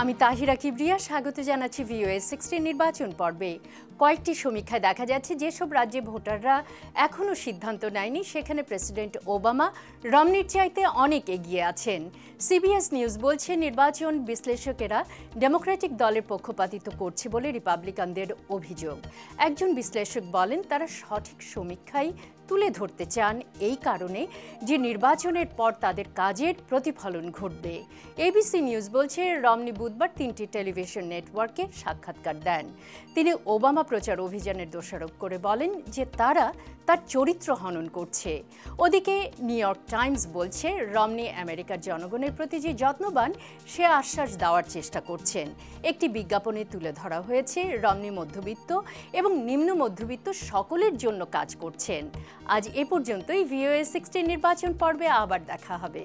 আমি তাহিরা কিবরিয়া স্বাগত জানাচ্ছি VOA16 নির্বাচন পর্বে। কয়েকটি সমীক্ষায় দেখা যাচ্ছে যেসব রাজ্যে ভোটাররা এখনও সিদ্ধান্ত নেয়নি সেখানে প্রেসিডেন্ট ওবামা রমনির চাইতে অনেক এগিয়ে আছেন। CBS নিউজ বলছে নির্বাচন বিশ্লেষকেরা ডেমোক্রেটিক দলের পক্ষপাতিত্ব করছে বলে রিপাবলিকানদের অভিযোগ। একজন বিশ্লেষক বলেন তারা সঠিক সমীক্ষাই তুলে ধরতে চান এই কারণে যে নির্বাচনের পর তাদের কাজের প্রতিফলন ঘটবে। ABC নিউজ বলছে রমনি বুধবার 3টি টেলিভিশন নেটওয়ার্কে সাক্ষাৎকার দেন। তিনি ওবামা প্রচার অভিযানের দোষারোপ করে বলেন যে তারা তার চরিত্র হনন করছে। ওদিকে নিউ ইয়র্ক টাইমস বলছে রমনি আমেরিকার জনগণের প্রতি যে যত্নবান সে আশ্বাস দেওয়ার চেষ্টা করছেন। একটি বিজ্ঞাপনে তুলে ধরা হয়েছে রমনি মধ্যবিত্ত এবং নিম্ন মধ্যবিত্ত সকলের জন্য কাজ করছেন। আজ এ পর্যন্তই। VOA16 নির্বাচন পর্বে আবার দেখা হবে।